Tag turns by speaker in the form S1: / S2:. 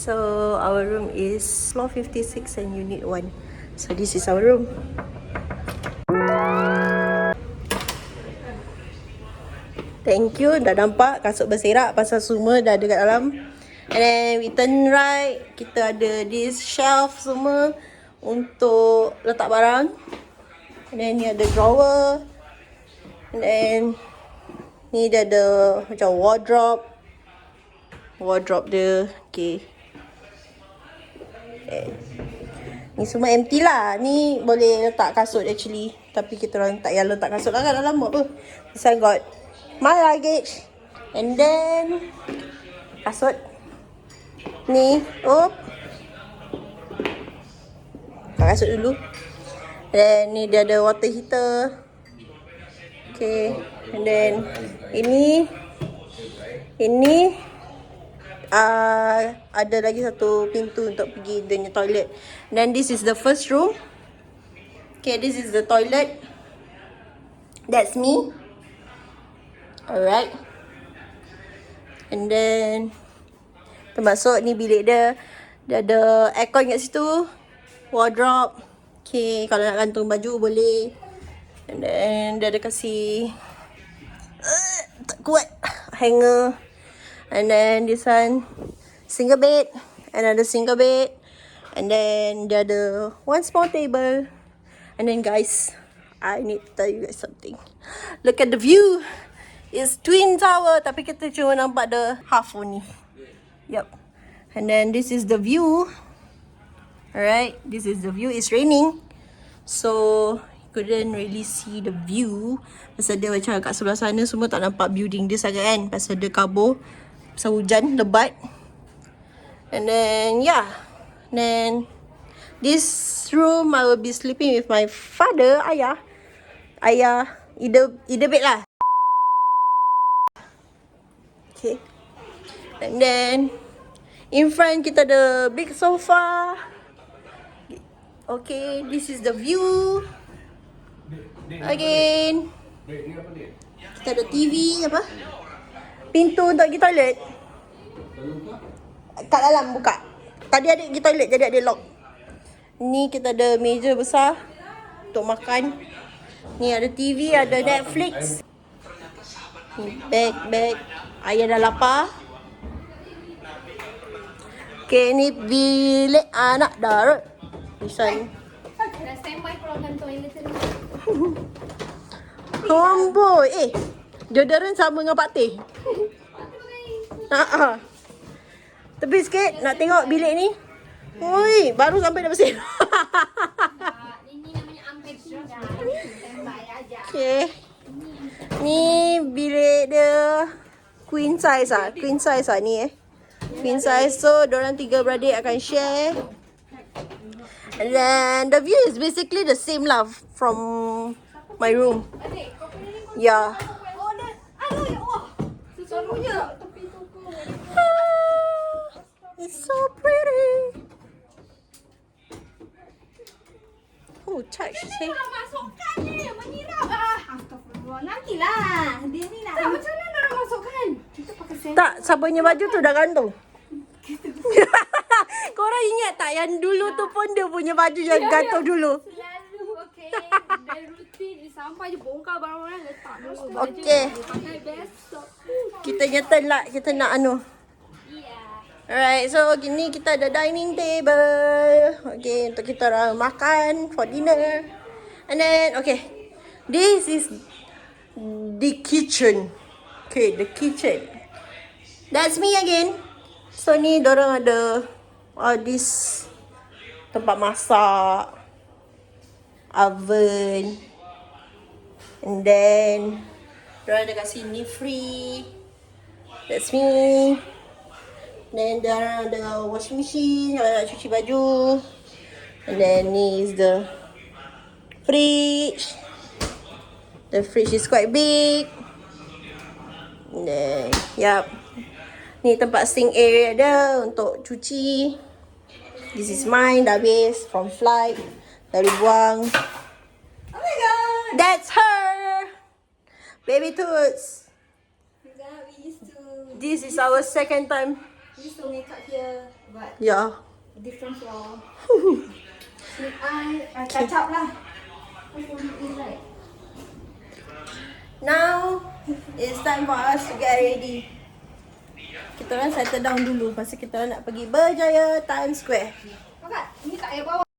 S1: So our room is floor 56 and unit 1. So this is our room. Thank you. Dah nampak kasut berserak pasal semua dah ada kat dalam. And then we turn right, kita ada this shelf semua untuk letak barang. And then ni ada drawer. And then ni dia ada macam wardrobe. Wardrobe dia. Okay. Ni semua empty lah. Ni boleh letak kasut actually. Tapi kita orang tak payah letak kasut lah kan dalam apa. This I got my luggage. And then kasut. Ni. Buka kasut dulu. And then ni dia ada water heater. Okay. And then ini ada lagi satu pintu untuk pergi dia punya toilet. And then this is the first room. Okay, this is the toilet. That's me. Alright. And then termasuk ni bilik dia. Dia ada aircon kat situ. Wardrobe. Okay, kalau nak gantung baju boleh. And then dia ada kasih tak kuat hanger. And then this one single bed. Another single bed. And then dia ada one small table. And then guys, I need to tell you guys something. Look at the view. It's Twin Tower, tapi kita cuma nampak the half only. Yup. And then this is the view. Alright, this is the view. It's raining, so couldn't really see the view. Pasal dia macam kat sebelah sana semua tak nampak building dia sangat kan. Pasal dia kabur. Pasal hujan lebat. And then yeah. Then this room I will be sleeping with my father, ayah. Either bed lah. Okay. And then in front kita ada big sofa. Okay, this is the view. Again. Kita ada TV apa? Pintu untuk pergi toilet. Kat dalam buka. Tadi ada pergi toilet jadi ada lock. Ni kita ada meja besar untuk makan. Ni ada TV, ada Netflix. Ni bag. Ayah dah lapar. Okay, ni bilik anak Darut. Nisan.
S2: Dah standby keluarkan toilet ni.
S1: Homeboy. Deodorant sama dengan Pak Teh. Tepi sikit nak tengok bilik ni. Oi, baru sampai dah bersih.
S2: Ini namanya unpacking dah. Standby aja.
S1: Okay. Ni bilik dia queen size ah. Queen size ah ni Queen size. So, diorang 3 beradik akan share. And then the view is basically the same lah from my room. Yeah.
S2: Aduh ya Allah. Sesungguhnya tepi toko.
S1: It's so pretty. Oh, charge say.
S2: Masukkan ni, menyirap. Astagfirullah. Nantilah. Dia ni nak. Tak, macam mana nak masukkan? Kita pakai sen.
S1: Tak, sabunnya baju tu dah gantung. Korang ingat tak yang dulu tu pun dia punya baju yang gantung dulu.
S2: Selalu okey. Dari rutin sampai je bongkar barang-barang letak dulu baju.
S1: Okey.
S2: Pakai besok.
S1: Kita turn lah, kita nak anu. Alright, so gini kita ada dining table. Okay, untuk kita orang makan for dinner. And then, okay. This is the kitchen. Okay, the kitchen. That's me again. So ni dorang ada this tempat masak, oven. And then dorang ada kat sini free. That's me. Then dorang ada washing machine kalau nak cuci baju. And then ni is the fridge. The fridge is quite big. And then, yup. Ni tempat sink area dia untuk cuci. This is mine, dah habis from flight. Dah dibuang.
S2: Oh my god.
S1: That's her. Baby Toots.
S2: We used to
S1: This is our second time.
S2: make up here But
S1: Yeah.
S2: different floor. Catch up lah. Right.
S1: Now, it's time for us to get ready. Kita orang settle down dulu pasal kita orang nak pergi Berjaya Times Square.
S2: Kakak, ini tak payah bawa.